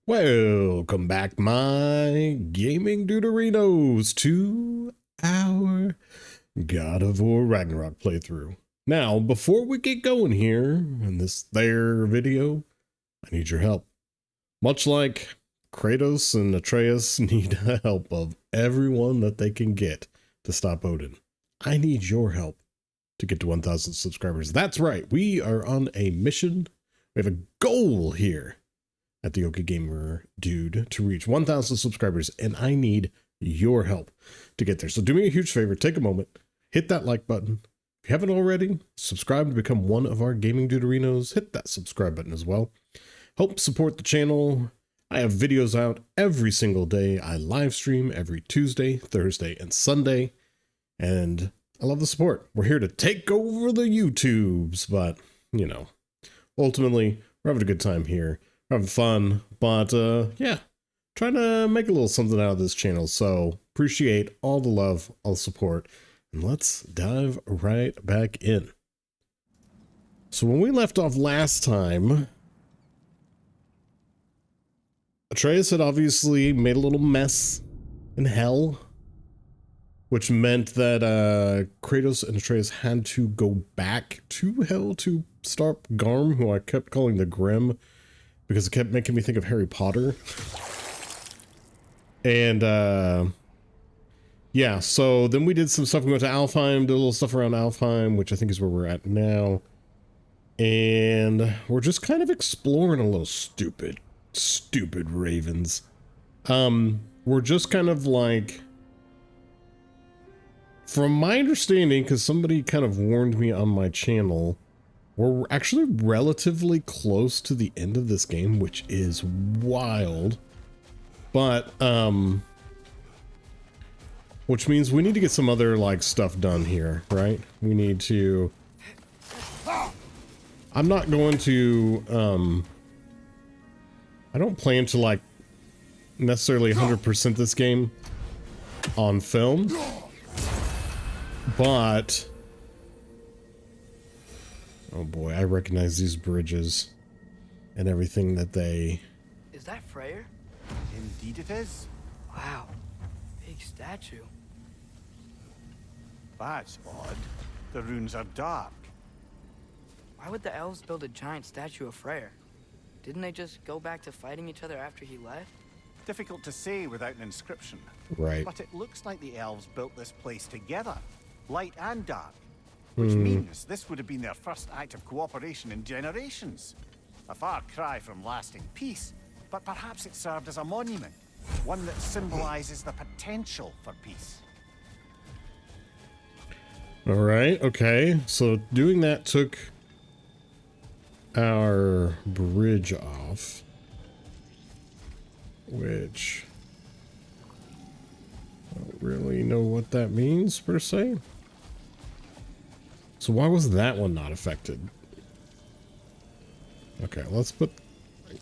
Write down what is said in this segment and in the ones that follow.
Welcome back, my gaming duderinos, to our God of War Ragnarok playthrough. Now, before we get going here in this video, I need your help. Much like Kratos and Atreus need the help of everyone that they can get to stop Odin, I need your help to get to 1,000 subscribers. That's right, we are on a mission. We have a goal here at the OkieGamerDude to reach 1,000 subscribers, and I need your help to get there. So do me a huge favor, take a moment, hit that like button. If you haven't already, subscribe to become one of our gaming duderinos. Hit that subscribe button as well. Help support the channel. I have videos out every single day. I live stream every Tuesday, Thursday, and Sunday, and I love the support. We're here to take over the YouTubes, but, you know, ultimately, we're having a good time here. Having fun, but yeah, trying to make a little something out of this channel. So appreciate all the love, all the support, and let's dive right back in. So when we left off last time, Atreus had obviously made a little mess in hell, which meant that Kratos and Atreus had to go back to hell to stop Garm, who I kept calling the Grim, because it kept making me think of Harry Potter. And yeah, so then we did some stuff. We went to Alfheim, did a little stuff around Alfheim, which I think is where we're at now. And we're just kind of exploring a little stupid ravens. We're just kind of like, from my understanding, because somebody kind of warned me on my channel, we're actually relatively close to the end of this game, which is wild. But, which means we need to get some other, like, stuff done here, right? We need to... I'm not going to, I don't plan to, like, necessarily 100% this game on film. But... oh boy, I recognize these bridges and everything that they... Is that Fenrir? Indeed it is. Wow, big statue. That's odd. The runes are dark. Why would the elves build a giant statue of Fenrir? Didn't they just go back to fighting each other after he left? Difficult to say without an inscription. Right. But it looks like the elves built this place together, light and dark. Which means this would have been their first act of cooperation in generations. A far cry from lasting peace, but perhaps it served as a monument, one that symbolizes the potential for peace. All right, okay. So doing that took our bridge off, which I don't really know what that means per se. So why was that one not affected? Okay, let's put...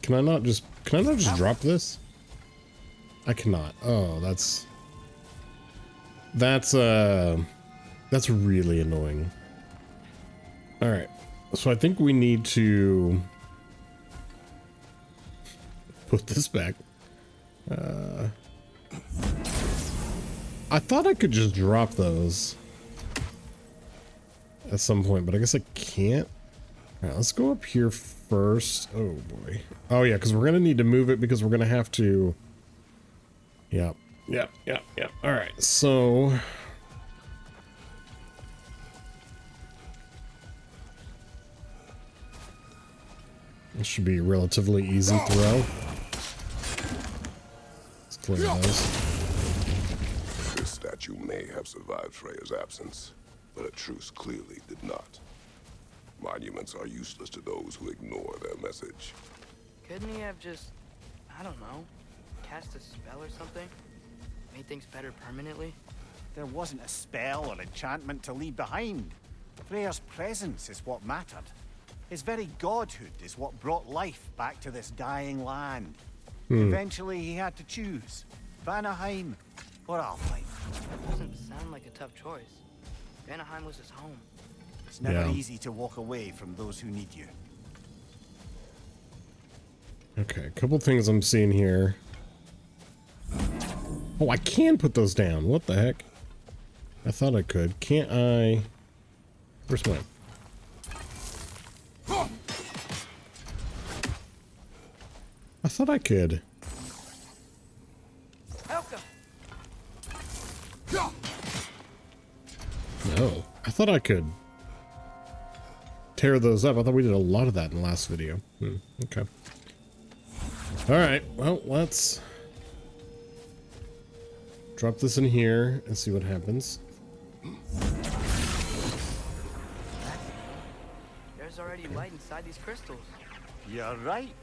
Can I not just drop this? I cannot. Oh, that's really annoying. All right. So I think we need to put this back. I thought I could just drop those at some point, but I guess I can't. All right, let's go up here first. Oh boy. Oh yeah, because we're gonna need to move it because we're gonna have to. Yep. All right, so this should be a relatively easy throw. Let's clear those. This statue may have survived Freya's absence, but a truce clearly did not. Monuments are useless to those who ignore their message. Couldn't he have just, I don't know, cast a spell or something? Made things better permanently? There wasn't a spell or enchantment to leave behind. Freya's presence is what mattered. His very godhood is what brought life back to this dying land. Eventually he had to choose, Vanaheim or Alfheim. Doesn't sound like a tough choice. Vanaheim was his home. It's never easy to walk away from those who need you. Okay, a couple things I'm seeing here. Oh, I can put those down. What the heck? I thought I could. Can't I? Where's mine? I thought I could. No, I thought I could tear those up. I thought we did a lot of that in the last video. Okay. All right. Well, let's drop this in here and see what happens. There's already light inside these crystals. You're right.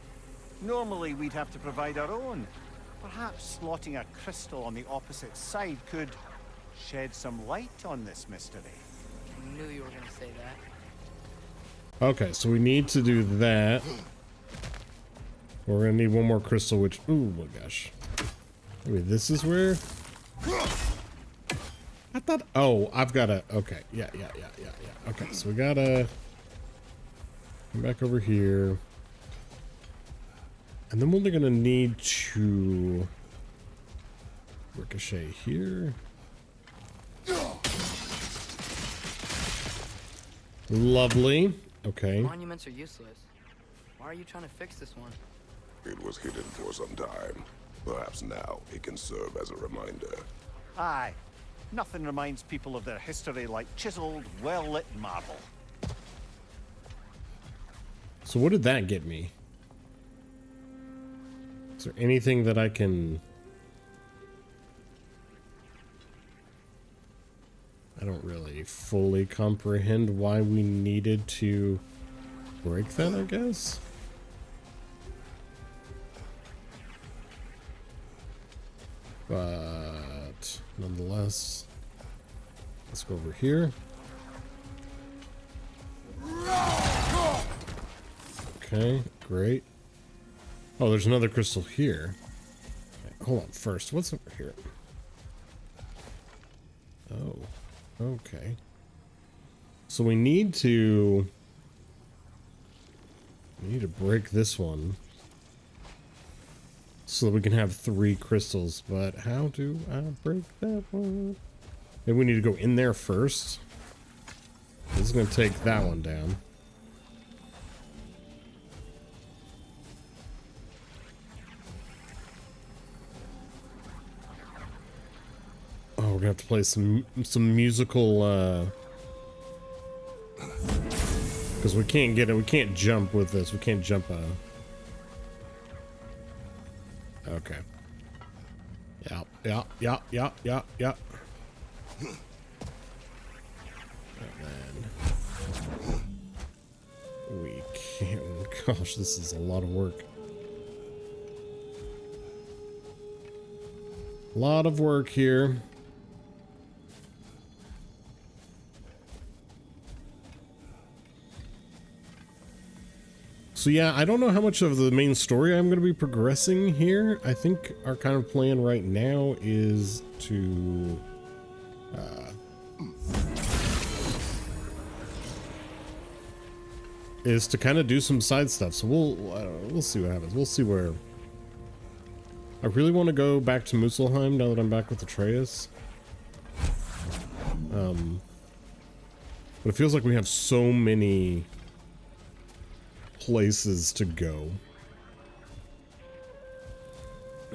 Normally we'd have to provide our own. Perhaps slotting a crystal on the opposite side could shed some light on this mystery. I knew you were going to say that. Okay, so we need to do that. We're gonna need one more crystal, which, ooh my gosh. Wait, this is where I thought, oh, I've gotta, okay, yeah. Okay, so we gotta come back over here. And then we're only gonna need to ricochet here. Lovely. Okay. Monuments are useless. Why are you trying to fix this one? It was hidden for some time. Perhaps now it can serve as a reminder. Aye. Nothing reminds people of their history like chiseled, well-lit marble. So what did that get me? Is there anything that I can... I don't really fully comprehend why we needed to break that, I guess. But nonetheless, let's go over here. Okay, great. Oh, there's another crystal here. Okay, hold on first. What's over here? Oh, okay. So we need to break this one so that we can have 3 crystals. But how do I break that one? Maybe we need to go in there first. This is going to take that one down. Oh, we're gonna have to play some musical, because we can't get it. We can't jump with this. We can't jump. Okay. Yeah. And then we can't. Gosh, this is a lot of work. A lot of work here. So yeah, I don't know how much of the main story I'm going to be progressing here. I think our kind of plan right now is to kind of do some side stuff. So we'll see what happens. We'll see where. I really want to go back to Muspelheim now that I'm back with Atreus. But it feels like we have so many places to go.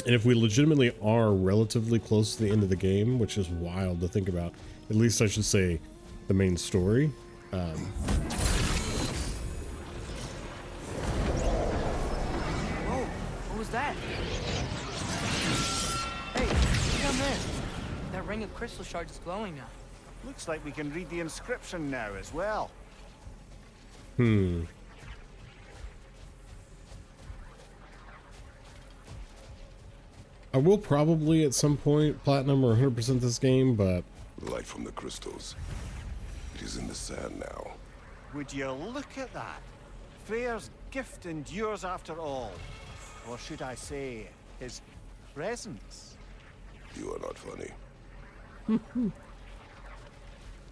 And if we legitimately are relatively close to the end of the game, which is wild to think about, at least I should say the main story. Whoa, what was that? Hey, come in. That ring of crystal shards is glowing now. Looks like we can read the inscription now as well. I will probably at some point platinum or 100% this game, but Light from the crystals. It is in the sand now. Would you look at that? Freyr's gift endures after all. Or should I say, his presence? You are not funny.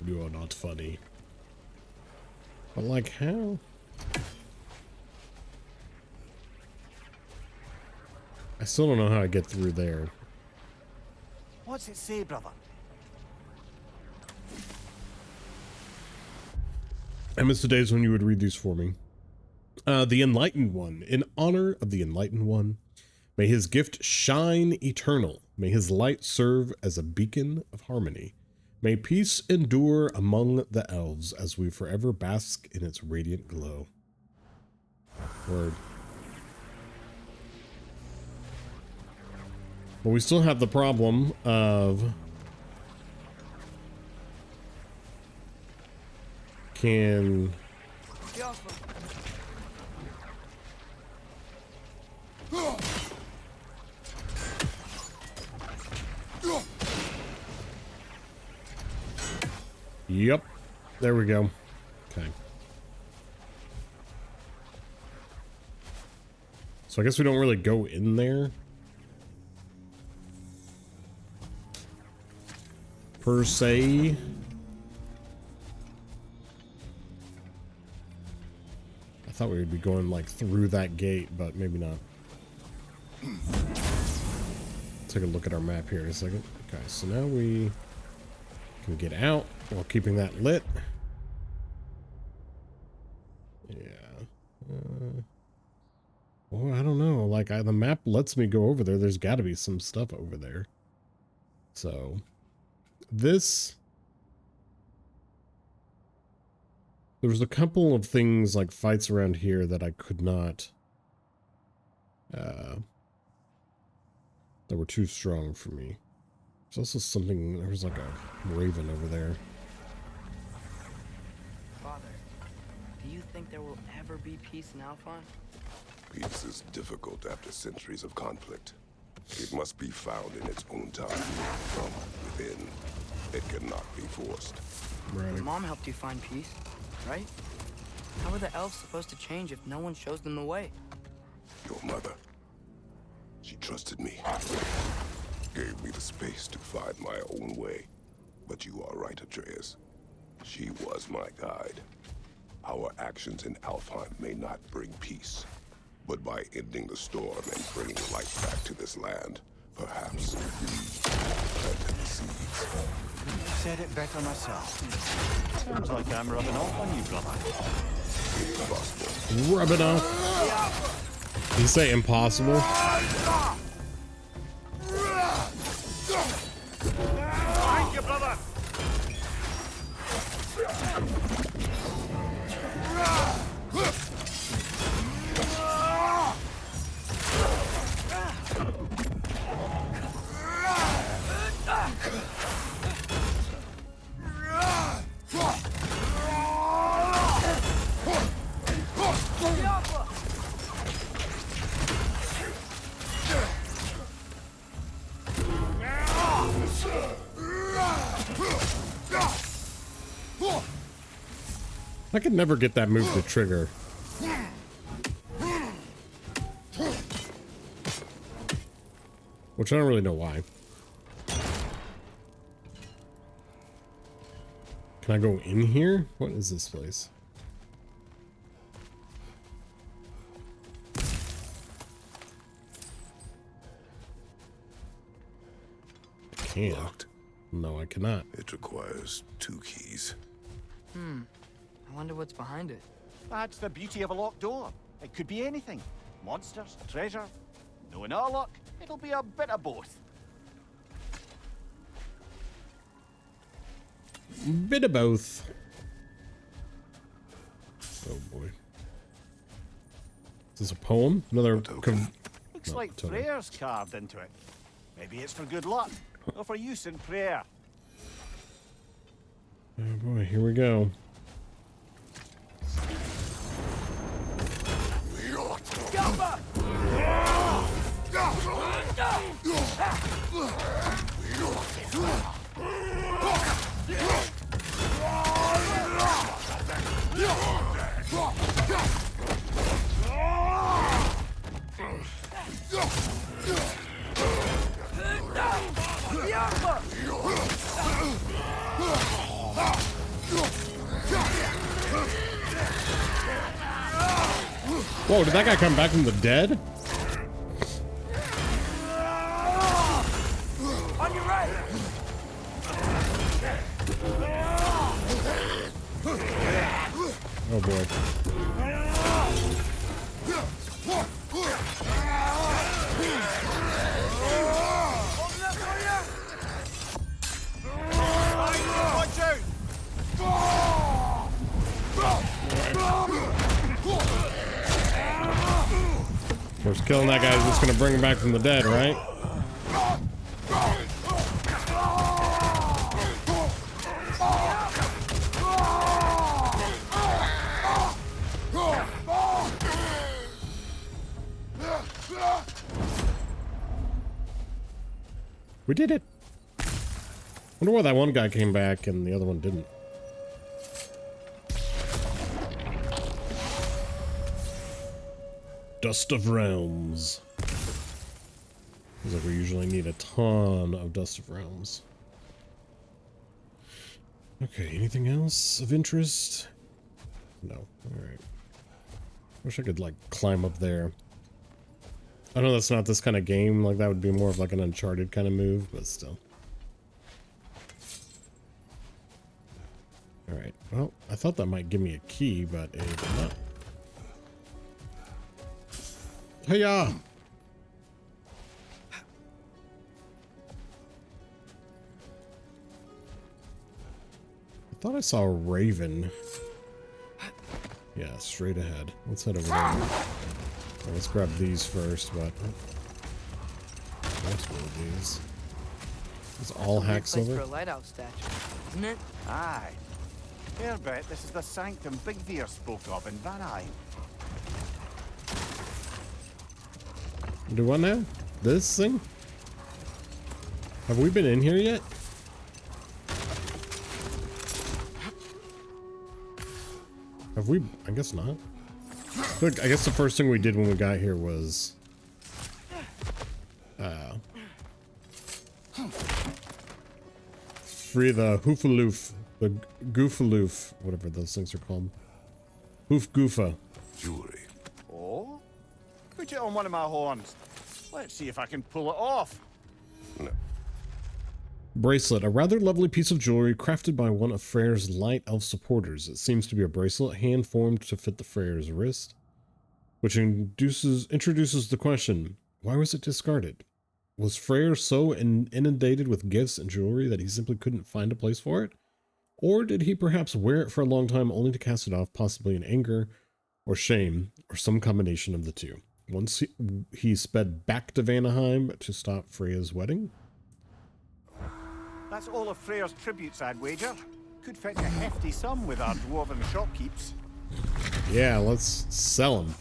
you are not funny. But like how? I still don't know how I get through there. What's it say, brother? I miss the days when you would read these for me. The Enlightened One. In honor of the Enlightened One, may his gift shine eternal. May his light serve as a beacon of harmony. May peace endure among the elves as we forever bask in its radiant glow. Word. But we still have the problem of... Can... Yep. There we go. Okay. So I guess we don't really go in there. Per se. I thought we would be going like through that gate, but maybe not. Take a look at our map here in a second. Okay, so now we can get out while keeping that lit. Yeah. Well, I don't know. Like, the map lets me go over there. There's got to be some stuff over there. So, this... There was a couple of things, like fights around here, that I could not... that were too strong for me. There's also something... There was like a raven over there. Father, do you think there will ever be peace in Alfheim? Peace is difficult after centuries of conflict. It must be found in its own time. From within, it cannot be forced. Right. Your mom helped you find peace, right? How are the elves supposed to change if no one shows them the way? Your mother, she trusted me. Gave me the space to find my own way. But you are right, Atreus. She was my guide. Our actions in Alfheim may not bring peace, but by ending the storm and bringing light back to this land, perhaps we planted the seeds. Said it better myself. Sounds like I'm rubbing off on you, brother. Impossible. Rub it off. Did you say impossible? Thank you, brother. I could never get that move to trigger. Which I don't really know why. Can I go in here? What is this place? I can't. Locked. No, I cannot. It requires 2 keys. I wonder what's behind it. That's the beauty of a locked door. It could be anything. Monsters, treasure. Knowing our luck, it'll be a bit of both. Bit of both. Oh boy. Is this a poem? Another token. Looks No, like totally. prayers carved into it. Maybe it's for good luck, or for use in prayer. Oh boy, here we go. Whoa, did that guy come back from the dead? boy. Watch out! Of course, killing that guy is just gonna bring him back from the dead, right? We did it. Wonder why that one guy came back and the other one didn't. Dust of Realms. Seems like we usually need a ton of Dust of Realms. Okay, anything else of interest? No. Alright. Wish I could, like, climb up there. I know that's not this kind of game. Like, that would be more of, like, an Uncharted kind of move, but still. Alright. Well, I thought that might give me a key, but it did not. Hey-ya! I thought I saw a raven. Yeah, straight ahead. Let's head over there. Well, let's grab these first, but... That's one of these. It's all hack silver. For a lighthouse statue, isn't it? Aye. Fair bet this is the sanctum Big Veer spoke of in Valheim. Do what now? This thing? Have we been in here yet? Have we? I guess not. Look, I guess the first thing we did when we got here was... free the hoofaloof, the goofaloof, whatever those things are called. Hoof goofa. Jewelry. Oh? Put it on one of my horns. Let's see if I can pull it off. No. Bracelet, a rather lovely piece of jewelry crafted by one of Freyr's light elf supporters. It seems to be a bracelet hand-formed to fit the Freyr's wrist, which introduces the question, why was it discarded? Was Freyr so inundated with gifts and jewelry that he simply couldn't find a place for it? Or did he perhaps wear it for a long time only to cast it off, possibly in anger or shame, or some combination of the two? Once he sped back to Vanaheim to stop Freya's wedding? That's all of Freyr's tributes, I'd wager. Could fetch a hefty sum with our dwarven shopkeeps. Yeah, let's sell him.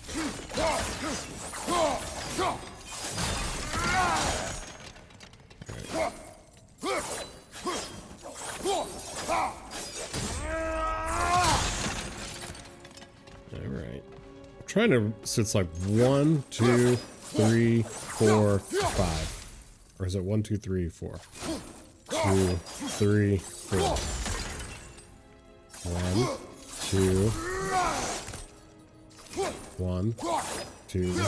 Alright. I'm trying to, so it's like 1, 2, 3, 4, 5. Or is it 1, 2, 3, 4? 2, 3, 4. 1, 2. 1, 2.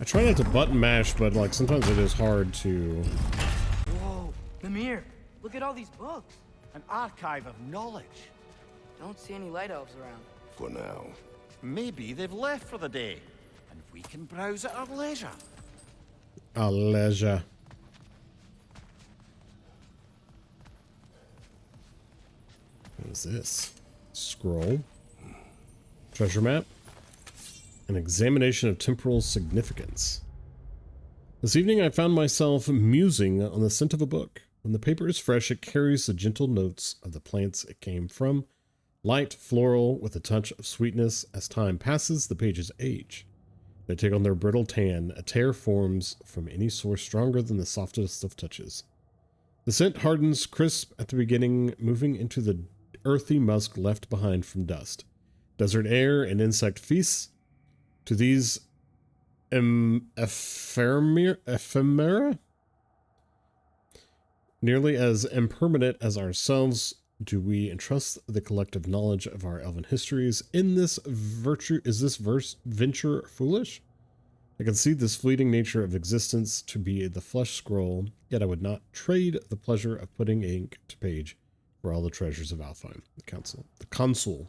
I try not to button mash, but like sometimes it is hard to. Whoa, Mimir, look at all these books. An archive of knowledge. Don't see any light elves around. For now. Maybe they've left for the day, and we can browse at our leisure. A leisure. What is this? Scroll. Treasure map. An examination of temporal significance. This evening I found myself musing on the scent of a book. When the paper is fresh, it carries the gentle notes of the plants it came from. Light, floral, with a touch of sweetness. As time passes, the pages age. They take on their brittle tan. A tear forms from any source stronger than the softest of touches. The scent hardens crisp at the beginning, moving into the earthy musk left behind from dust. Desert air and insect feasts. To these ephemera? Nearly as impermanent as ourselves, do we entrust the collective knowledge of our elven histories. Is this venture foolish? I can see this fleeting nature of existence to be the flesh scroll, yet I would not trade the pleasure of putting ink to page for all the treasures of Alfheim. The council. The consul.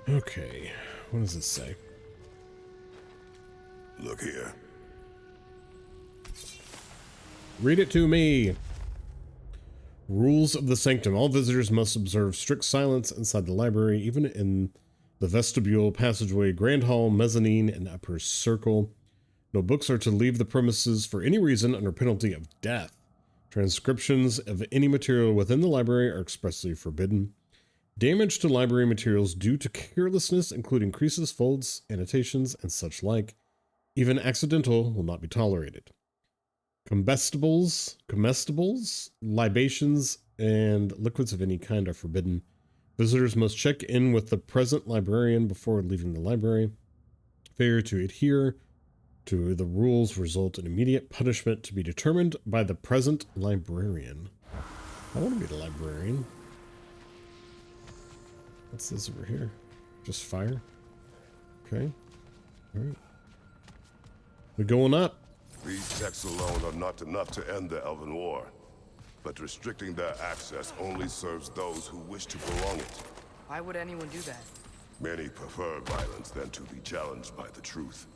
Okay, what does this say? Look here. Read it to me. Rules of the Sanctum. All visitors must observe strict silence inside the library, even in the vestibule, passageway, grand hall, mezzanine, and upper circle. No books are to leave the premises for any reason under penalty of death. Transcriptions of any material within the library are expressly forbidden. Damage to library materials due to carelessness, including creases, folds, annotations, and such like, even accidental, will not be tolerated. Comestibles, libations, and liquids of any kind are forbidden. Visitors must check in with the present librarian before leaving the library. Failure to adhere to the rules result in immediate punishment to be determined by the present librarian. I want to be the librarian. What's this over here? Just fire? Okay. Alright. We're going up. These texts alone are not enough to end the Elven War, but restricting their access only serves those who wish to prolong it. Why would anyone do that? Many prefer violence than to be challenged by the truth.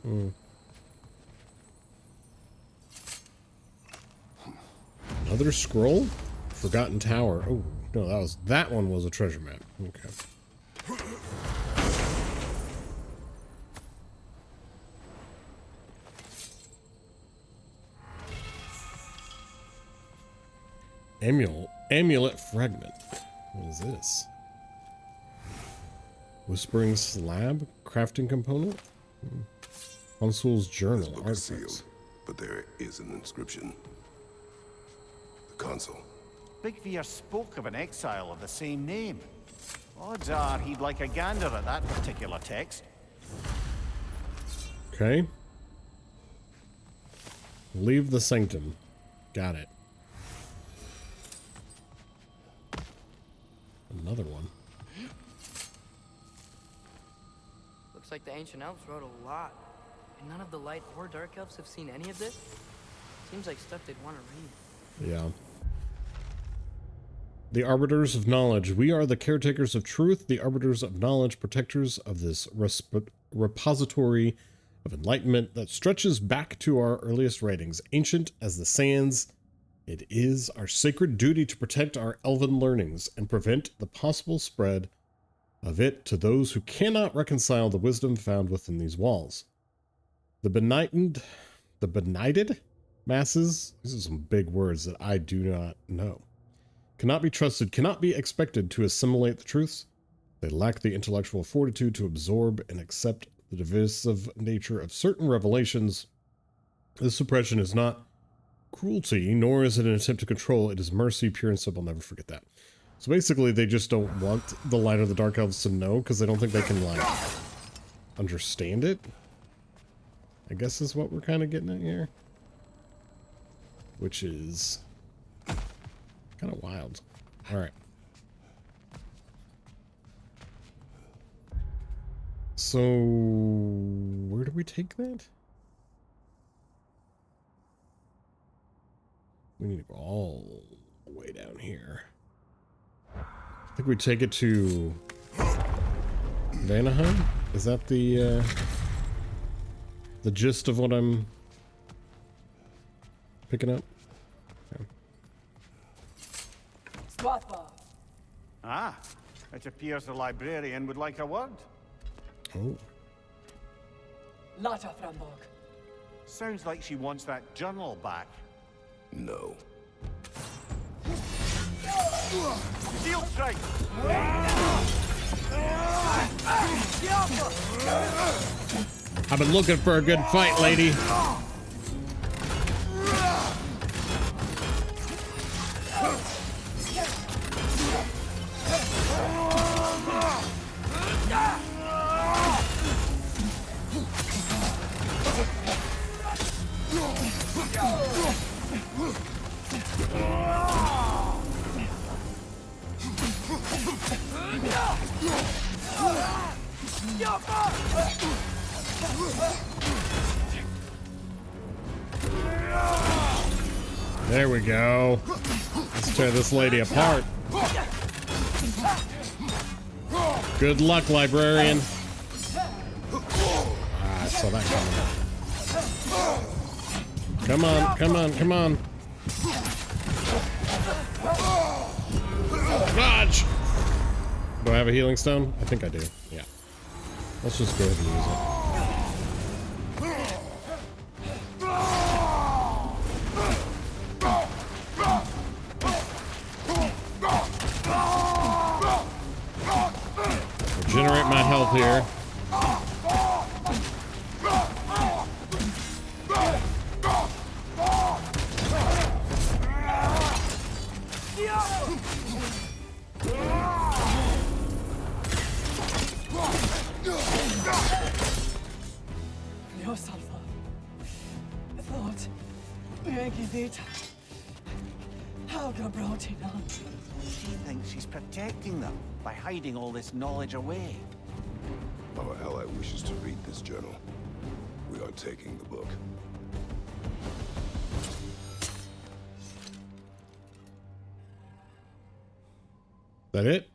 Another scroll? Forgotten Tower. Oh, no, that one was a treasure map. Okay. Amulet fragment. What is this? Whispering slab? Crafting component? Consul's journal. This book is sealed, but there is an inscription. The consul. Big Veer spoke of an exile of the same name. Odds are he'd like a gander at that particular text. Okay. Leave the sanctum. Got it. Another one. Looks like the ancient elves wrote a lot. And none of the light or dark elves have seen any of this? Seems like stuff they'd want to read. Yeah. The arbiters of knowledge. We are the caretakers of truth, the arbiters of knowledge, protectors of this repository of enlightenment that stretches back to our earliest writings. Ancient as the sands, it is our sacred duty to protect our elven learnings and prevent the possible spread of it to those who cannot reconcile the wisdom found within these walls. The benighted masses, these are some big words that I do not know, cannot be trusted, cannot be expected to assimilate the truths. They lack the intellectual fortitude to absorb and accept the divisive nature of certain revelations. This suppression is not cruelty, nor is it an attempt to control. It is mercy, pure and simple. Never forget that. So basically, they just don't want the light of the dark elves to know because they don't think they can, like, understand it. I guess is what we're kind of getting at here. Which is kind of wild. All right. So, where do we take that? We need to go all the way down here. I think we take it to Vanaheim? Is that the gist of what I'm picking up? Okay. Ah, it appears the librarian would like a word. Oh. Lata Framborg. Sounds like she wants that journal back. No. Steel strike! I've been looking for a good fight, lady. There we go. Let's tear this lady apart. Good luck, librarian. Ah, I saw that coming. Come on, come on, come on. Dodge! Do I have a healing stone? I think I do. Yeah. Let's just go ahead and use it. Regenerate my health here. She thinks she's protecting them by hiding all this knowledge away. Our ally wishes to read this journal. We are taking the book. That it?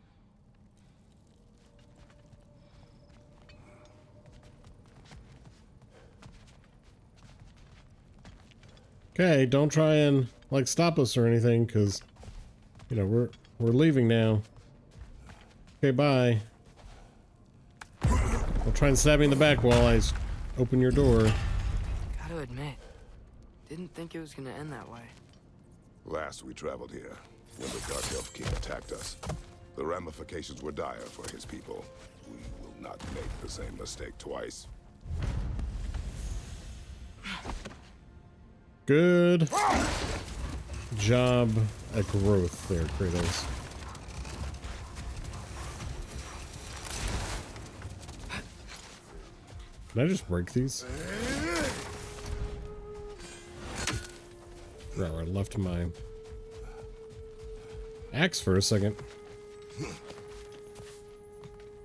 Okay, don't try and like stop us or anything, because you know we're leaving now. Okay, bye. Don't try and stab me in the back while I open your door. Gotta admit, didn't think it was gonna end that way. Last we traveled here, when the Dark Elf King attacked us, the ramifications were dire for his people. We will not make the same mistake twice. Good job at growth there, Kratos. Can I just break these? Right, I left my axe for a second.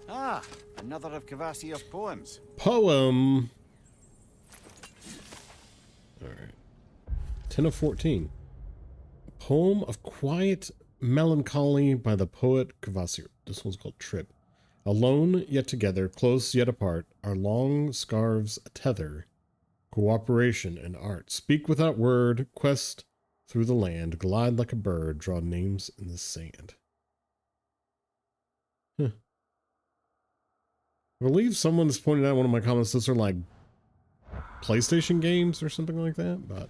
Ah, another of Kvasir's poems. Poem. All right. 10 of 14. A poem of quiet melancholy by the poet Kvasir. This one's called Trip. Alone yet together, close yet apart, our long scarves tether. Cooperation and art. Speak without word, quest through the land, glide like a bird, draw names in the sand. Huh. I believe someone's pointed out in one of my comments those are like PlayStation games or something like that, but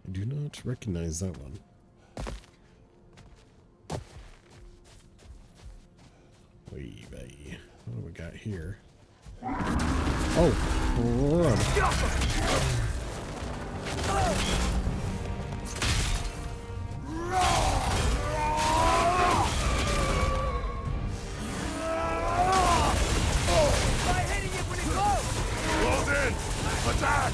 I do not recognize that one. Wait, what do we got here? Oh, run. Try hitting it when it goes! Close in! Attack!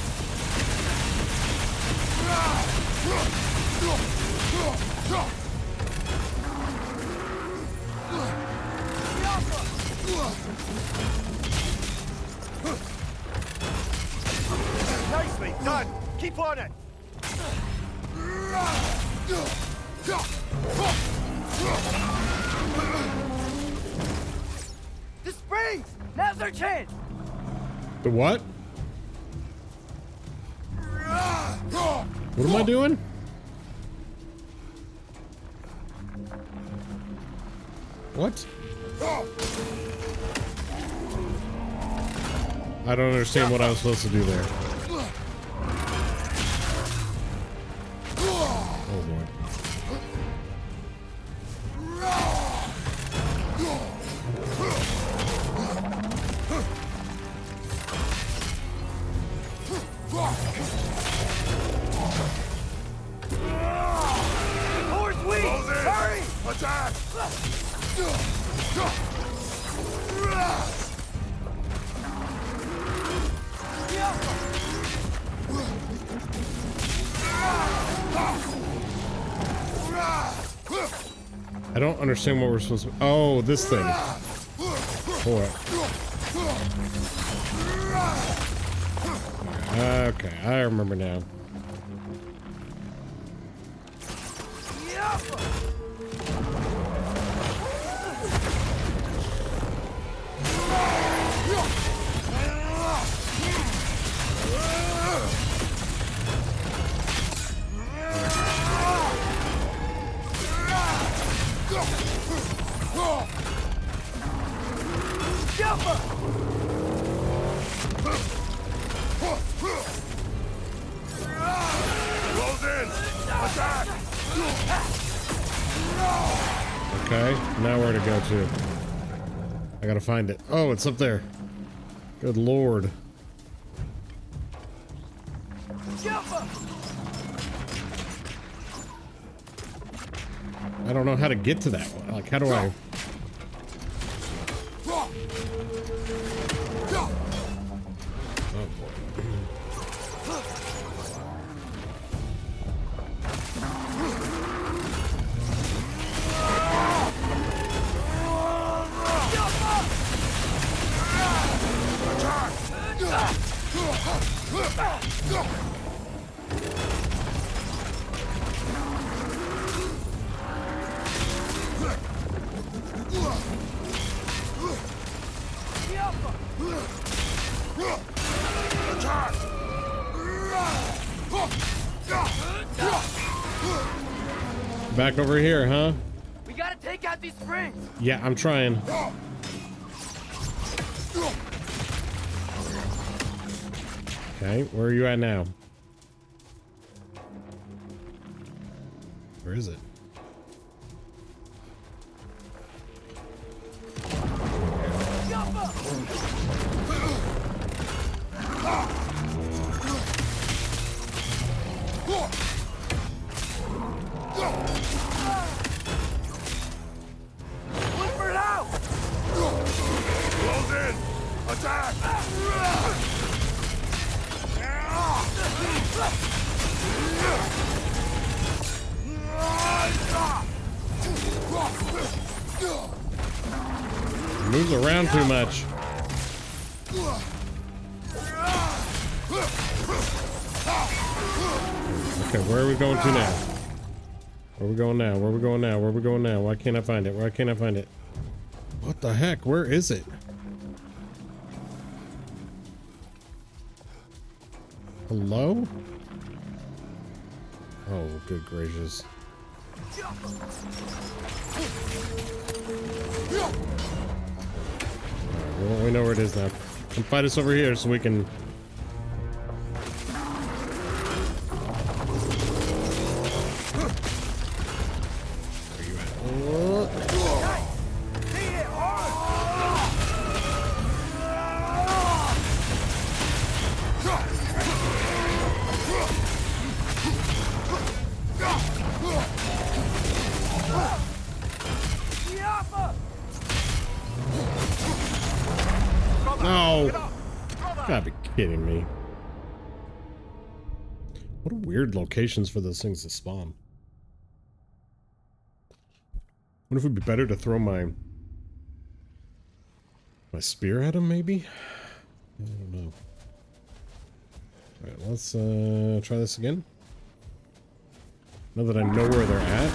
Nicely done! Keep on it! The springs! Now's our chance! The what? What am I doing? What? I don't understand what I was supposed to do there. Oh boy. Horse weak! Hurry! Attack! I don't understand what we're supposed to. Oh, this thing. Boy. Okay, I remember now. Okay, now where to go to? I gotta find it. Oh, it's up there. Good lord. I don't know how to get to that one. Like, how do I? Back over here, huh? We gotta take out these springs. Yeah, I'm trying. Okay, where are you at now? Where is it? Moves around too much. Okay, where are we going to now? Where are we going now? Where are we going now? Where are we going now? Why can't I find it? Why can't I find it? What the heck? Where is it? Hello? Oh, good gracious. Well, we know where it is now. Come fight us over here so we can... Where you at? No! Gotta be kidding me. What weird locations for those things to spawn. Wonder if it'd be better to throw my spear at them, maybe? I don't know. Alright, let's try this again. Now that I know where they're at.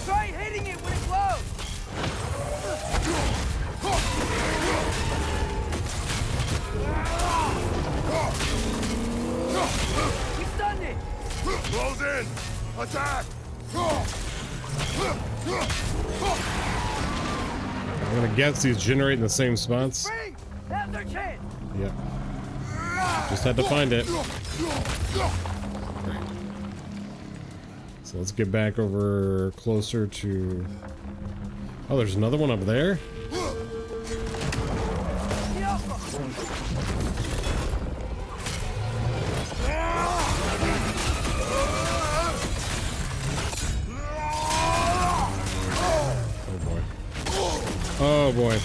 Try hitting it when it blows. We stunned it. Close in! Attack! I'm gonna guess these generate in the same spots. Spring! Now's their chance. Yep. Just had to find it. So let's get back over closer to... Oh, there's another one up there? Oh boy.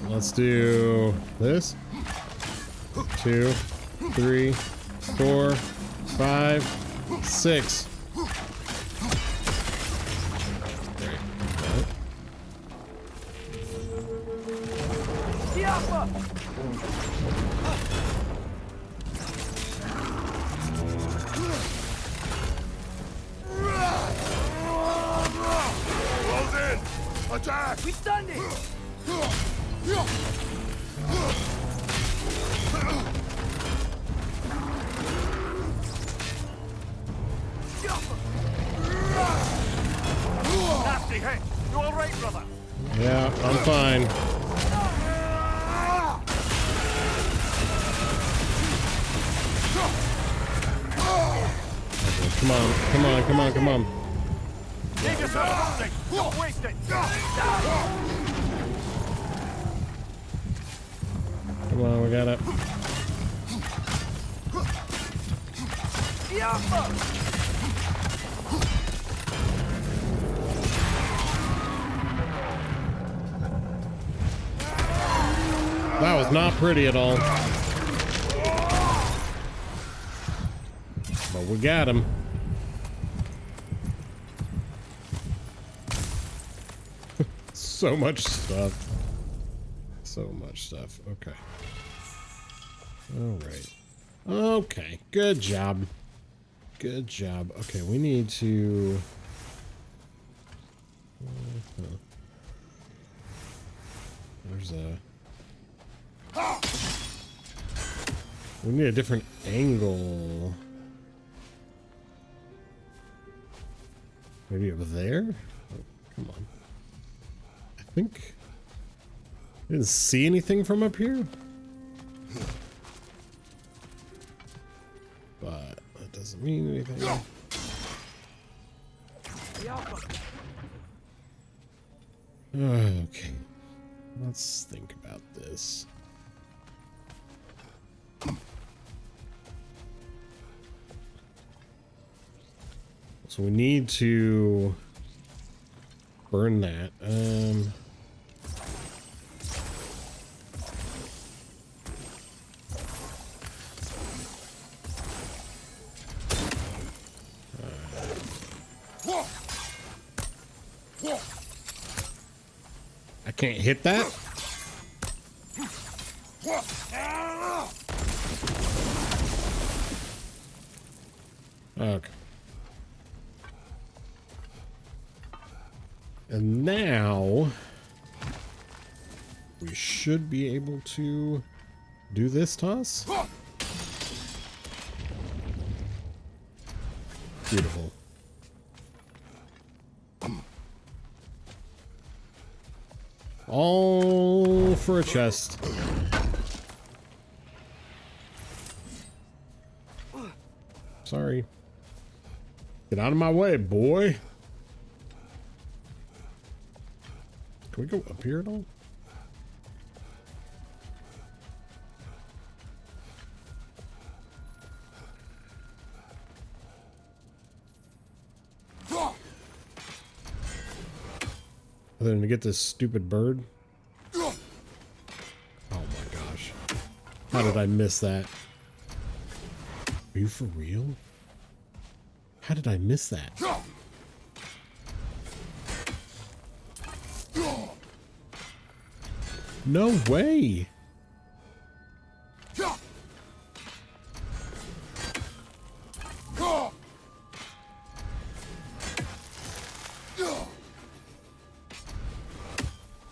let's do this. 2, 3, 4, 5, 6. Great. Diapa! Close in! Attack! We stunned it! Nasty hit. You all right, brother? Yeah, I'm fine. Okay, come on, come on, come on, come on. Take yourself something. Don't waste it. Come on, we got it. Diapa! That was not pretty at all. But we got him. So much stuff. So much stuff. Okay. All right. Okay. Good job. Good job. Okay, we need to... There's a... We need a different angle. Maybe over there? Oh, come on. I think... I didn't see anything from up here. But that doesn't mean anything. Diapa! Okay. Let's think about this. So we need to burn that. I can't hit that. Okay. And now we should be able to do this toss. Beautiful. All for a chest. Sorry. Get out of my way, boy. Can we go up here at all? Other than to get this stupid bird. Oh my gosh. How did I miss that? Are you for real? How did I miss that? No way.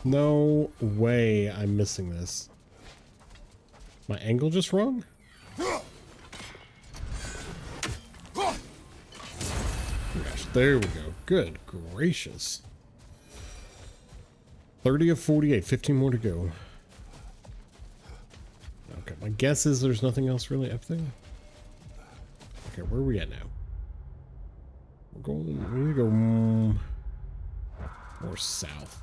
No way I'm missing this. My angle just wrong? Gosh, there we go. Good gracious. 30 of 48, 15 more to go. Okay, my guess is there's nothing else really up there. Okay, where are we at now? We're going, we need to go more south.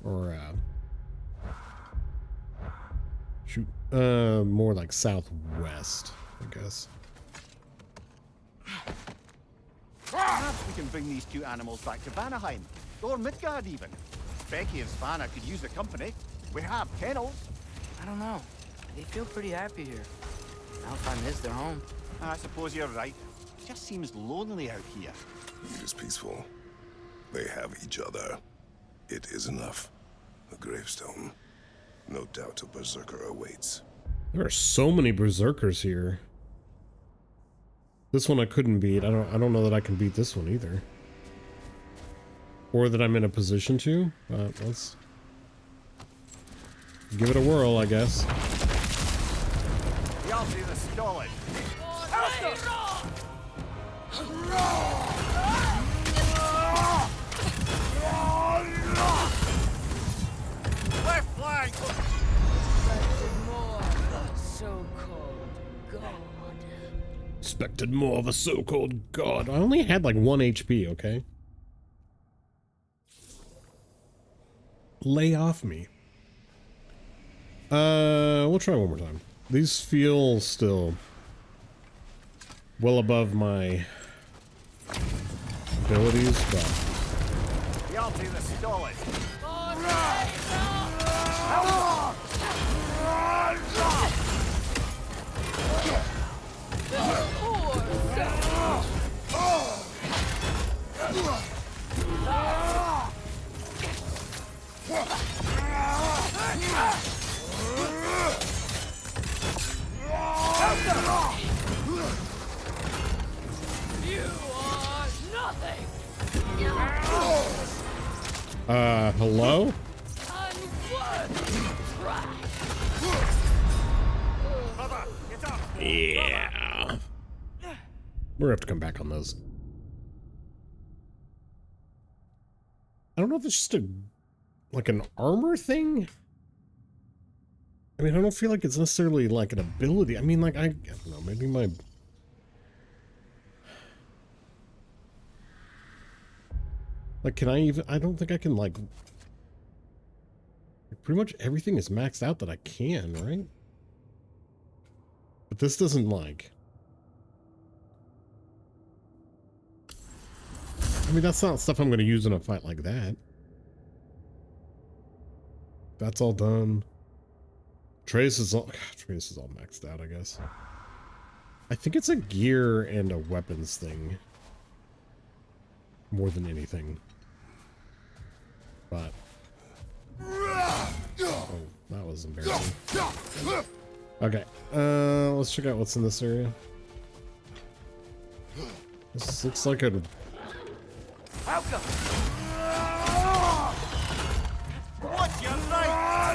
Or, shoot, more like southwest, I guess. Perhaps we can bring these two animals back to Vanaheim, or Midgard even. Becky and Spanner could use the company. We have kennels. I don't know. They feel pretty happy here. Alfheim is their home. I suppose you're right. It just seems lonely out here. It is peaceful. They have each other. It is enough. A gravestone. No doubt a berserker awaits. There are so many berserkers here. This one I couldn't beat. I don't know that I can beat this one either. Or that I'm in a position to. But let's give it a whirl, I guess. The Alfheim is stolid. Left flank! Expected more of a so-called god. I only had like 1 HP, okay? Lay off me. We'll try one more time. These feel still well above my abilities, but The Alfheim is stolid. Hello? Yeah. We're gonna have to come back on those. I don't know if it's just like an armor thing. I mean, I don't feel like it's necessarily like an ability. I mean, like, I don't know, maybe my... Like, can I even... I don't think I can, like... Pretty much everything is maxed out that I can, right? But this doesn't, like... I mean, that's not stuff I'm going to use in a fight like that. That's all done. Atreus is all maxed out, I guess. I think it's a gear and a weapons thing. More than anything. But... Oh, that was embarrassing. Okay, let's check out what's in this area. This looks like a... What's your right?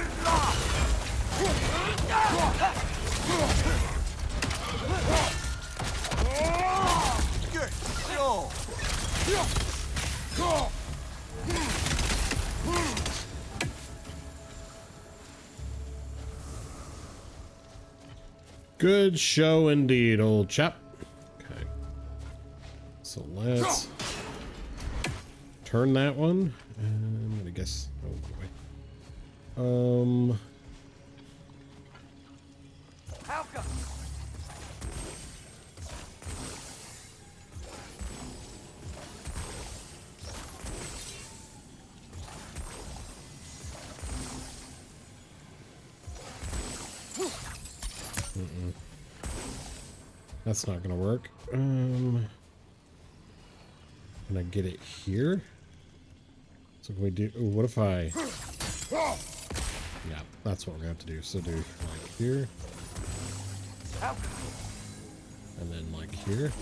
Good show. Good show indeed, old chap. Okay. So let's turn that one. And I guess... Oh, wait. That's not gonna work. Can I get it here? So can we do... Ooh, what if I... Yeah, that's what we're gonna have to do. So do like here. And then like here.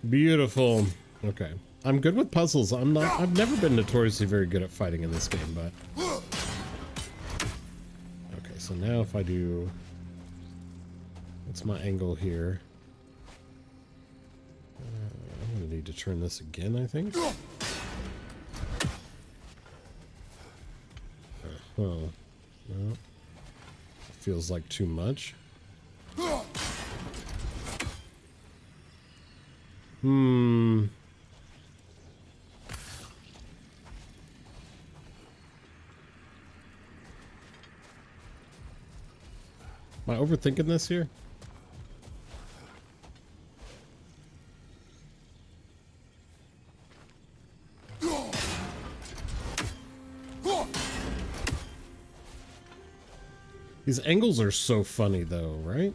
Beautiful. Okay. I'm good with puzzles. I've never been notoriously very good at fighting in this game, but... Okay, so now if I do... What's my angle here? I'm gonna need to turn this again, I think. No. Feels like too much. Am I overthinking this here? These angles are so funny though, right?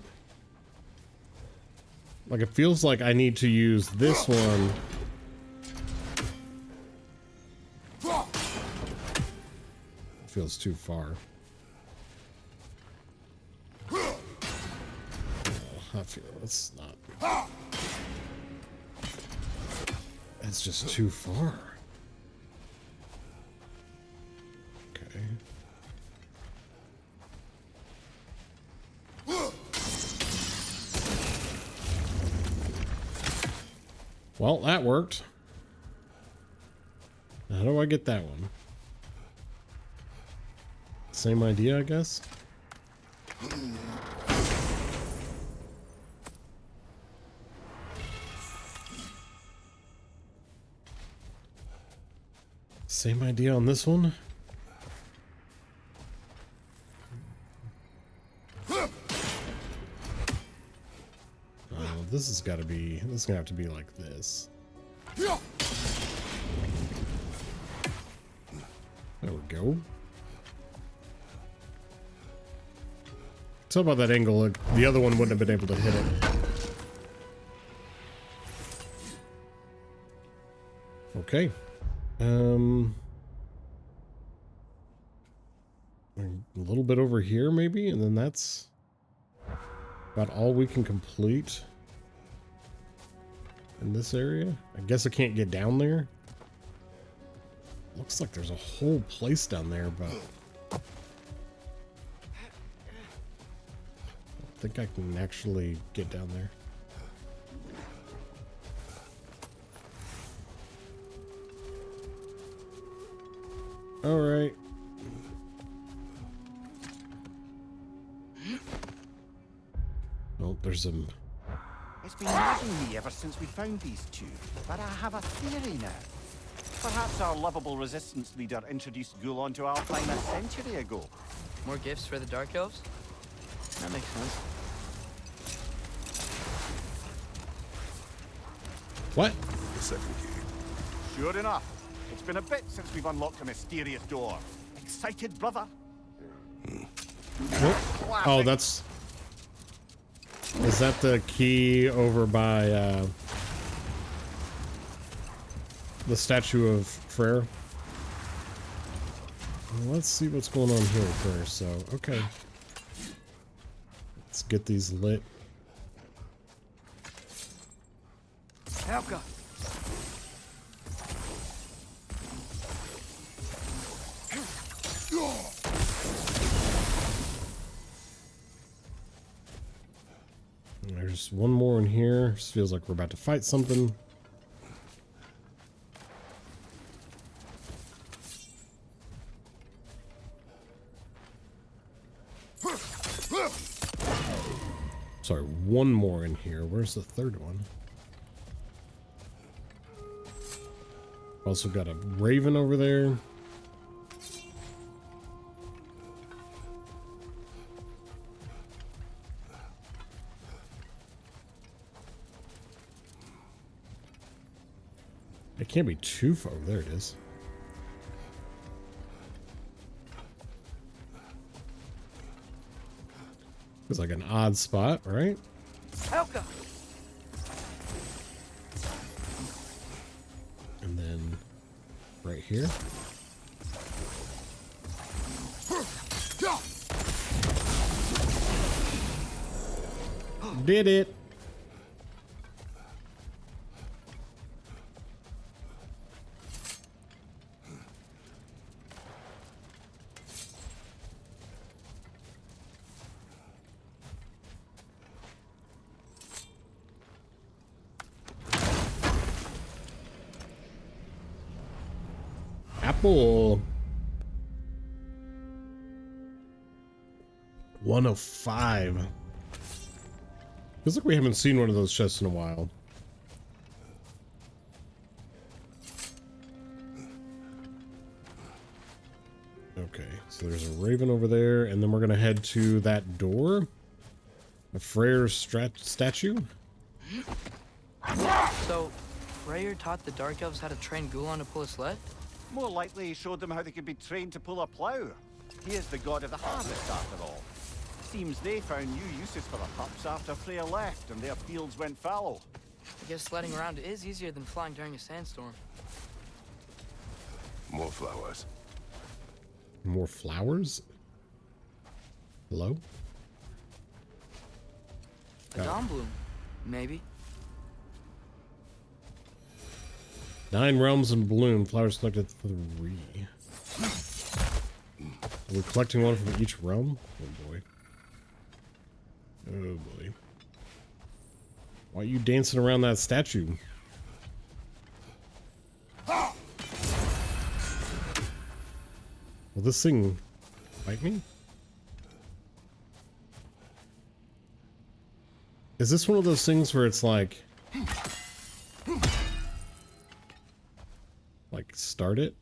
Like it feels like I need to use this one. It feels too far. Oh, I feel it's not. It's just too far. Okay. Well, that worked. How do I get that one? Same idea, I guess. Same idea on this one. This has got to be, this is gonna have to be like this. There we go. Tell about that angle, the other one wouldn't have been able to hit it. Okay. A little bit over here maybe, and then that's about all we can complete in this area. I guess I can't get down there. Looks like there's a whole place down there, but I don't think I can actually get down there. All right. Oh, there's some. It's been nagging me ever since we found these two, but I have a theory now. Perhaps our lovable resistance leader introduced Ghoul onto Alfheim a century ago. More gifts for the Dark Elves? That makes sense. What? The second key. Sure enough. It's been a bit since we've unlocked a mysterious door. Excited, brother? Oh, that's... Is that the key over by the statue of Freyr? Well, let's see what's going on here first. So, okay. Let's get these lit. Helga. There's one more in here. This feels like we're about to fight something. Sorry, one more in here. Where's the third one? Also got a raven over there. It can't be too far. There it is. It's like an odd spot, right? Helga. And then right here. Did it. Apple 105. Feels like we haven't seen one of those chests in a while. Okay, so there's a raven over there, and then we're gonna head to that door. A Freyr's statue. So, Fenrir taught the Dark Elves how to train Ghoul to pull a sled? More likely he showed them how they could be trained to pull a plough. He is the god of the harvest, after all. Seems they found new uses for the pups after Freya left and their fields went fallow. I guess sledding around is easier than flying during a sandstorm. More flowers. More flowers? Hello? A dawn bloom, maybe. 9 realms in bloom. Flowers collected 3. Are we collecting one from each realm? Oh boy. Oh boy. Why are you dancing around that statue? Will this thing bite me? Is this one of those things where it's like start it?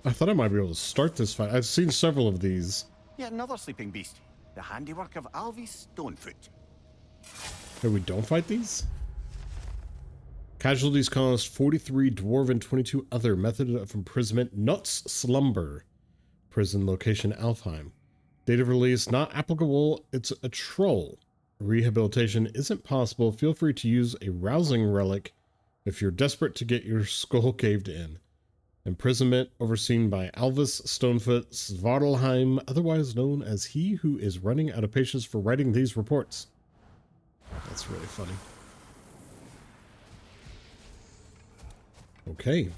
I thought I might be able to start this fight. I've seen several of these. Yet another sleeping beast. The handiwork of Alvis Stonefoot. Hey, we don't fight these? Casualties caused 43 dwarven, 22 other. Method of imprisonment, nuts slumber. Prison location, Alfheim. Date of release, not applicable. It's a troll. Rehabilitation isn't possible. Feel free to use a rousing relic if you're desperate to get your skull caved in. Imprisonment overseen by Alvis Stonefoot Svartalheim, otherwise known as he who is running out of patience for writing these reports. That's really funny. Okay.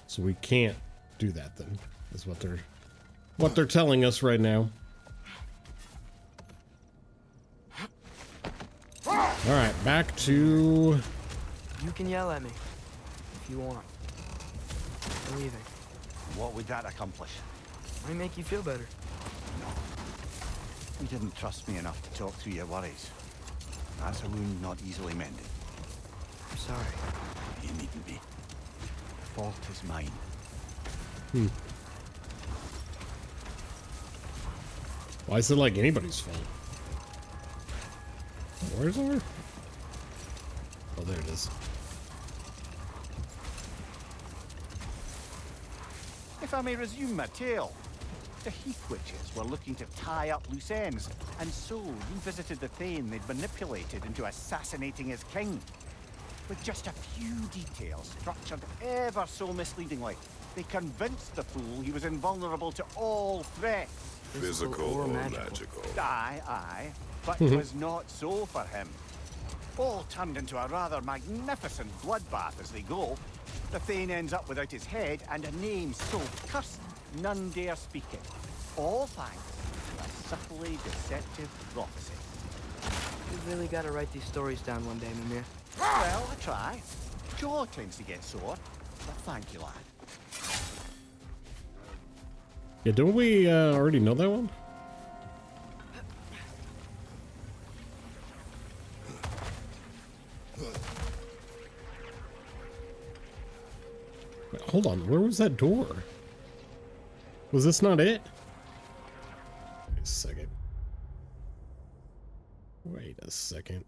So we can't do that then, is what they're telling us right now. Alright, back to... You can yell at me if you want. I'm leaving. What would that accomplish? Might make you feel better. You didn't trust me enough to talk through your worries. That's a wound not easily mended. I'm sorry. You needn't be. The fault is mine. Why is it like anybody's fault? Where's our... Oh, there it is. If I may resume my tale, the Heath Witches were looking to tie up loose ends, and so revisited the Thane they'd manipulated into assassinating his king. With just a few details structured ever so misleadingly, they convinced the fool he was invulnerable to all threats. Physical or magical? Aye, but it was not so for him. All turned into a rather magnificent bloodbath as they go. The Thane ends up without his head and a name so cursed none dare speak it. All thanks to a subtly deceptive prophecy. You really gotta write these stories down one day, Mimir. Well, I try. Jaw tends to get sore, but thank you, lad. Yeah, don't we already know that one? Wait, hold on, where was that door? Was this not it? Wait a second. Wait a second.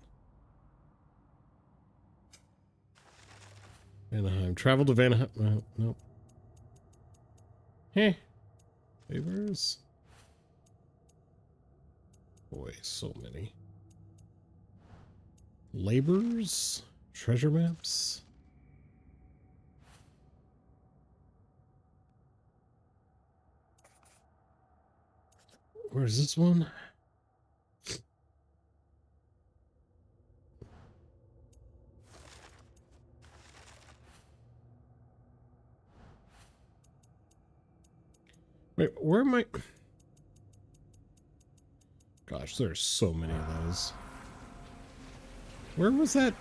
Vanaheim. Travel to Vanaheim. Nope. Heh. Favors? Boy, so many. Labors? Treasure maps? Where's this one? Wait, where am I? Gosh, there's so many of those. Where was that?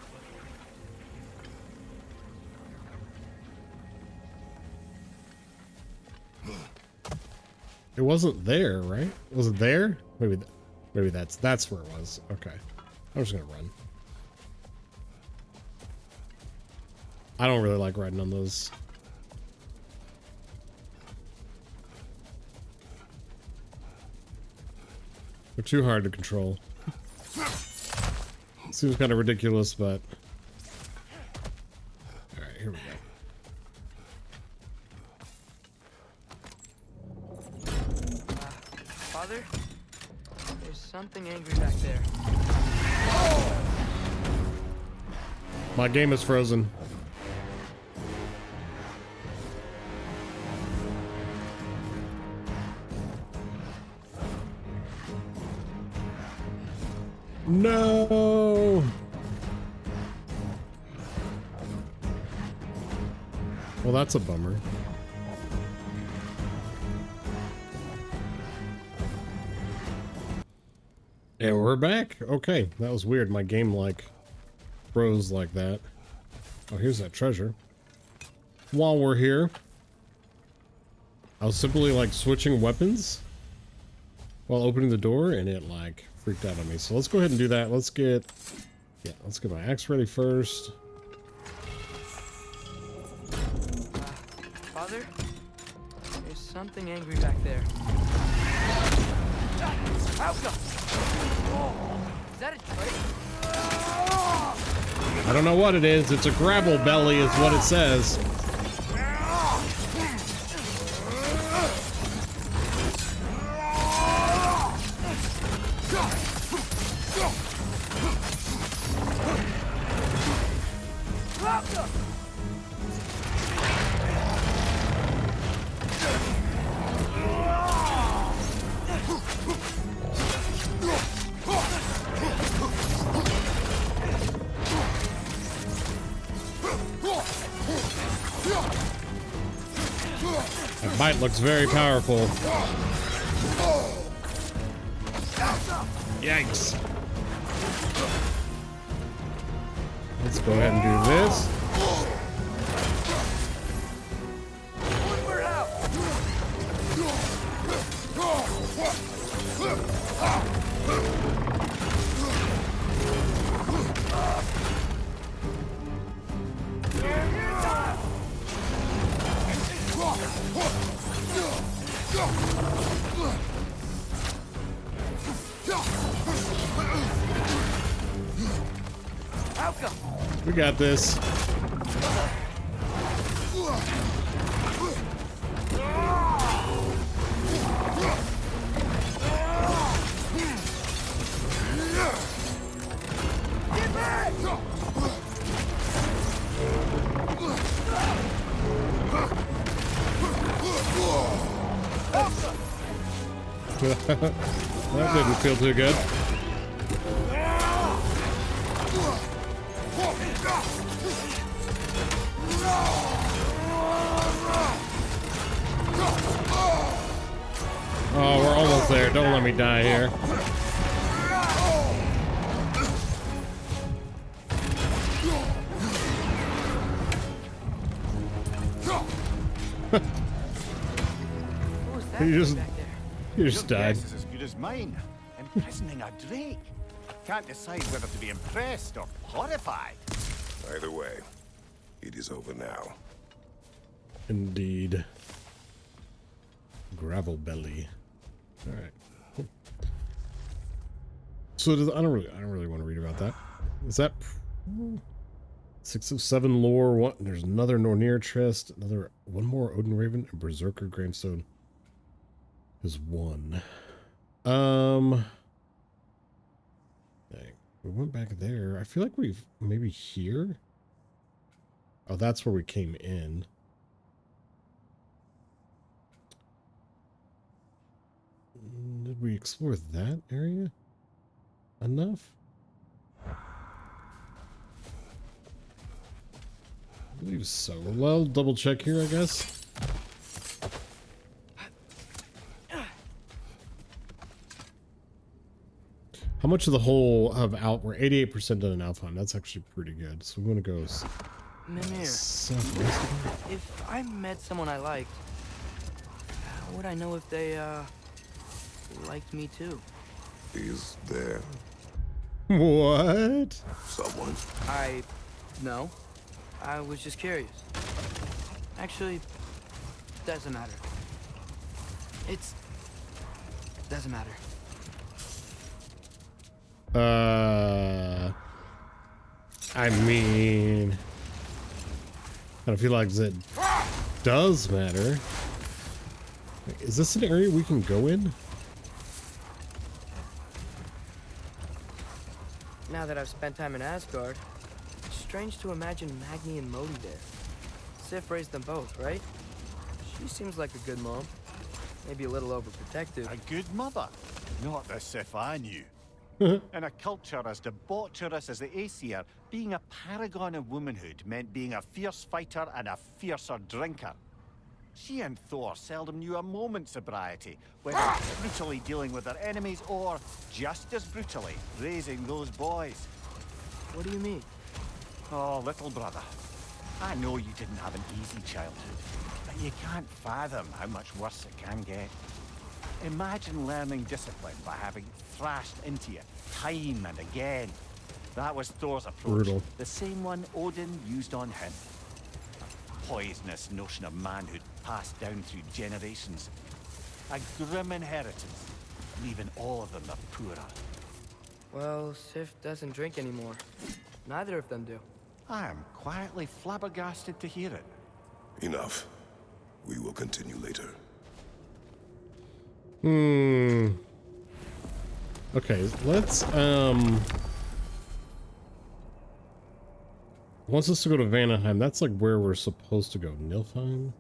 It wasn't there, right? Was it there? Maybe that's where it was. Okay. I'm just gonna run. I don't really like riding on those. They're too hard to control. Seems kind of ridiculous, but... Alright, here we go. Father? There's something angry back there. My game is frozen. No. Well, that's a bummer. Yeah, we're back. Okay, that was weird. My game like froze like that. Oh, here's that treasure. While we're here, I was simply like switching weapons while opening the door, and it like freaked out on me. So let's go ahead and do that. Let's get my axe ready first. Father? There's something angry back there. Is that a trade? I don't know what it is. It's a grapple belly is what it says. That bite looks very powerful. Yikes. Let's go ahead and do this. We got this. That didn't feel too good. Oh, we're almost there. Don't let me die here. You just died. Your guess is as good as mine. Imprisoning a drake. Can't decide whether to be impressed or horrified. Either way, it is over now. Indeed. Gravel belly. All right. Cool. So does, I don't really want to read about that. Is that 607 lore? What? There's another Nornir chest. One more Odin Raven and Berserker Gravestone. Is one. Dang. We went back there. I feel like we've maybe here. Oh, that's where we came in. Did we explore that area enough? I believe so. Well, double check here, I guess. How much of the whole of out? We're 88% done in Alfheim. That's actually pretty good. So we want to go Mimir, southwest. if I met someone I liked, how would I know if they, liked me too? Is there What? someone? No. I was just curious. Actually, doesn't matter. Doesn't matter. I mean, I don't feel like that does matter. Is this an area we can go in? Now that I've spent time in Asgard, it's strange to imagine Magni and Modi there. Sif raised them both, right? She seems like a good mom. Maybe a little overprotective. A good mother. Not the Sif I knew. In a culture as debaucherous as the Aesir, being a paragon of womanhood meant being a fierce fighter and a fiercer drinker. She and Thor seldom knew a moment's sobriety, whether brutally dealing with their enemies or, just as brutally, raising those boys. What do you mean? Oh, little brother. I know you didn't have an easy childhood, but you can't fathom how much worse it can get. Imagine learning discipline by having it thrashed into you time and again. That was Thor's approach. Brutal. The same one Odin used on him. A poisonous notion of manhood passed down through generations. A grim inheritance, leaving all of them the poorer. Well, Sif doesn't drink anymore. Neither of them do. I am quietly flabbergasted to hear it. Enough. We will continue later. Okay, let's wants us to go to Vanaheim. That's like where we're supposed to go. Nilfheim?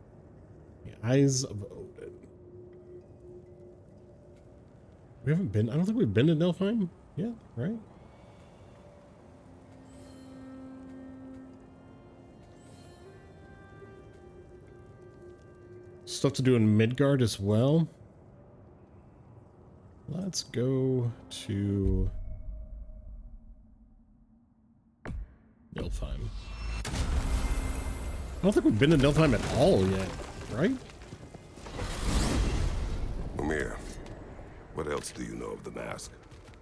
The Eyes of Odin. We haven't been, I don't think we've been to Nilfheim yet, right? Stuff to do in Midgard as well. Let's go to Nilfheim. I don't think we've been to Nilfheim at all yet, right? Mimir, what else do you know of the mask?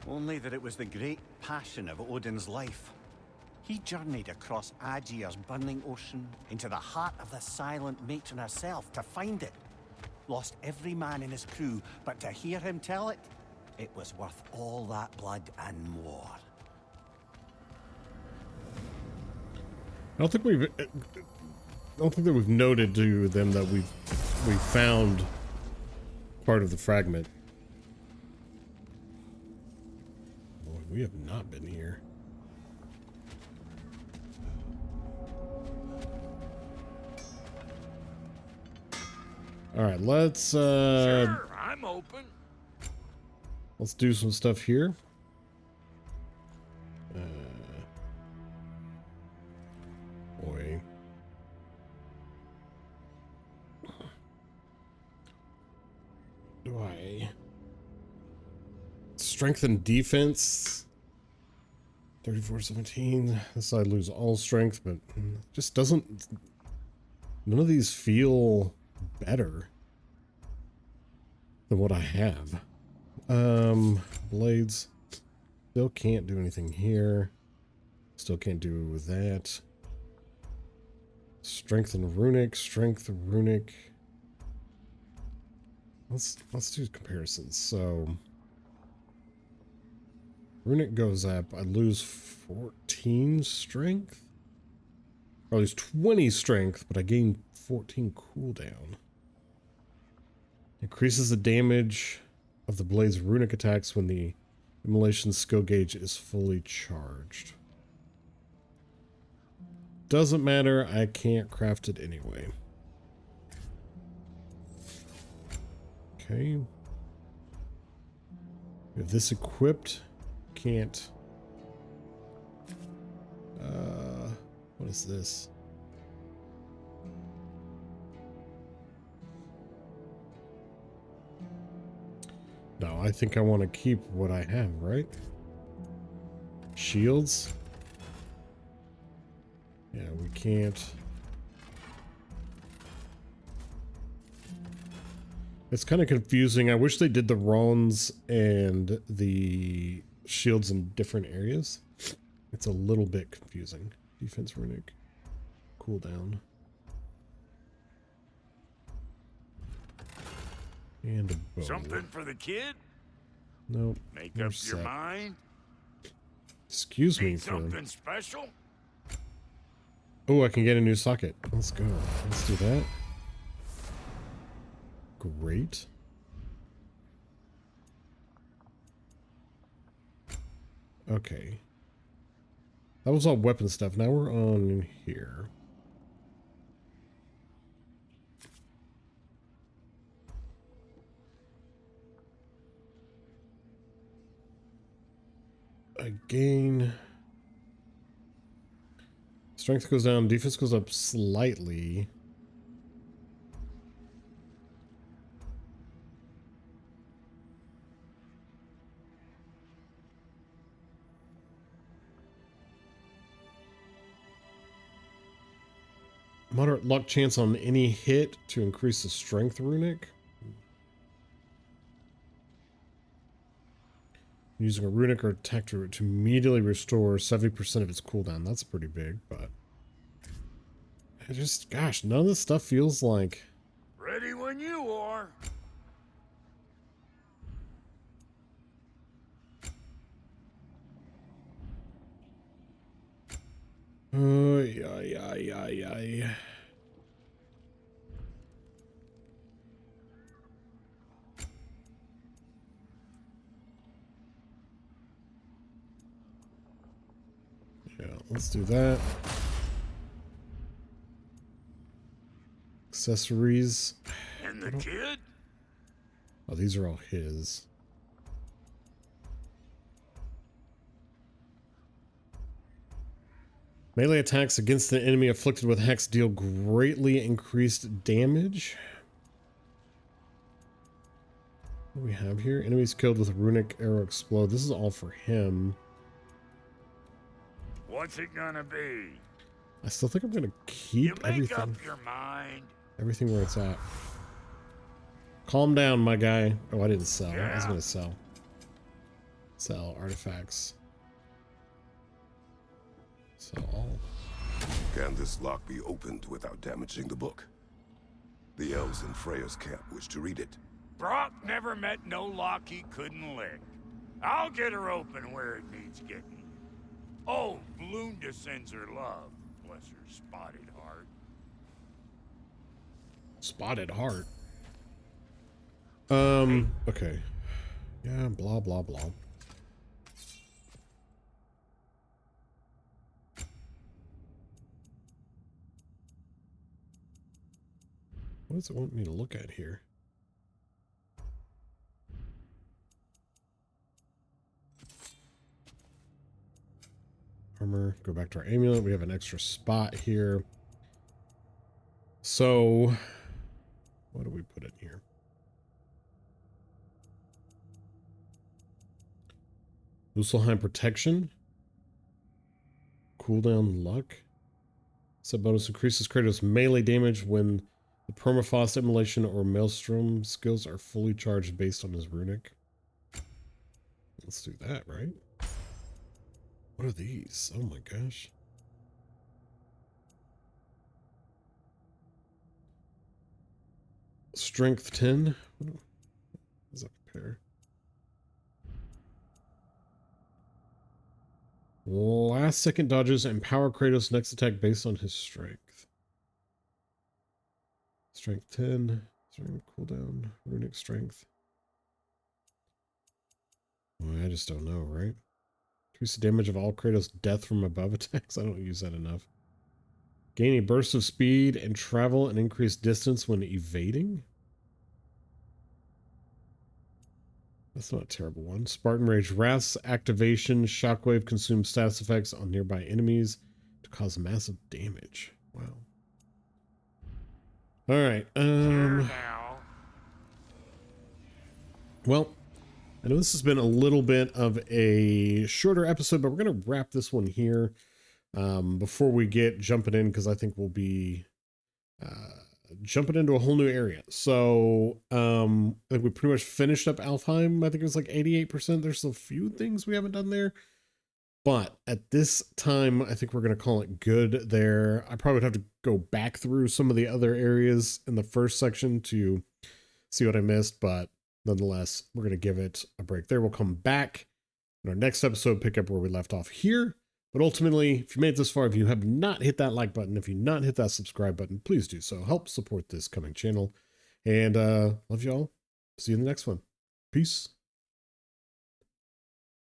Only that it was the great passion of Odin's life. He journeyed across Aegir's burning ocean into the heart of the silent matron herself to find it. Lost every man in his crew, but to hear him tell it, it was worth all that blood and more. I don't think that we've noted to them that we found part of the fragment. Boy, we have not been here. All right, let's Sure, I'm open. let's do some stuff here. Boy. Do I strengthen defense? 34-17. This I lose all strength, but just doesn't. None of these feel better than what I have. Blades. Still can't do anything here. Still can't do with that. Strength and runic. Strength runic. Let's do comparisons. So runic goes up. I lose 14 strength. Or I lose 20 strength, but I gain 14 cooldown. Increases the damage of the blade's runic attacks when the immolation skill gauge is fully charged. Doesn't matter, I can't craft it anyway. Okay. We have this equipped. Can't. What is this? No, I think I want to keep what I have, right? Shields. Yeah, we can't. It's kind of confusing. I wish they did the runes and the shields in different areas. It's a little bit confusing. Defense runic. Cooldown. And a bow. Something for the kid? Nope. Make we're up your set. mind? Excuse me Need for... something special? Oh, I can get a new socket. Let's go. Let's do that. Great. Okay. That was all weapon stuff. Now we're on here. Again. Strength goes down, defense goes up slightly. Moderate luck chance on any hit to increase the strength runic. Using a runic or attack to immediately restore 70% of its cooldown. That's pretty big, but I just, gosh, none of this stuff feels like... Ready when you are. Yeah. Yeah, let's do that. Accessories. And the kid? Oh, these are all his. Melee attacks against the enemy afflicted with hex deal greatly increased damage. What do we have here? Enemies killed with runic arrow explode. This is all for him. What's it gonna be? I still think I'm gonna You keep make everything. up your mind. Everything where it's at. Calm down, my guy. Oh, I didn't sell. I was Yeah. gonna sell. Sell artifacts. Sell all. Can this lock be opened without damaging the book? The elves in Freya's camp wish to read it. Brock never met no lock he couldn't lick. I'll get her open where it needs getting. Oh, Blunda sends her love. Bless her spotted heart. Spotted heart. Okay. Yeah, blah, blah, blah. What does it want me to look at here? Armor. Go back to our amulet. We have an extra spot here. So, what do we put in here? Muspelheim protection. Cooldown luck. Set bonus increases Kratos melee damage when the permafrost immolation or maelstrom skills are fully charged based on his runic. Let's do that, right? What are these? Oh my gosh. Strength 10. What does that compare? Last second dodges empower Kratos' next attack based on his strength. Strength 10. Strength cooldown. Runic strength. Well, I just don't know, right? Increase the damage of all Kratos' death from above attacks. I don't use that enough. Gain a burst of speed and travel and increase distance when evading. That's not a terrible one. Spartan Rage. Wrath's activation. Shockwave consumes status effects on nearby enemies to cause massive damage. Wow. Alright. Here now. Well, I know this has been a little bit of a shorter episode, but we're going to wrap this one here before we get jumping in, because I think we'll be jumping into a whole new area. So I think we pretty much finished up Alfheim. I think it was like 88%. There's a few things we haven't done there, but at this time, I think we're going to call it good there. I probably would have to go back through some of the other areas in the first section to see what I missed, but nonetheless, we're going to give it a break there. We'll come back in our next episode, pick up where we left off here. But ultimately, if you made it this far, if you have not hit that like button, if you not hit that subscribe button, please do so. Help support this coming channel. And love y'all. See you in the next one. Peace.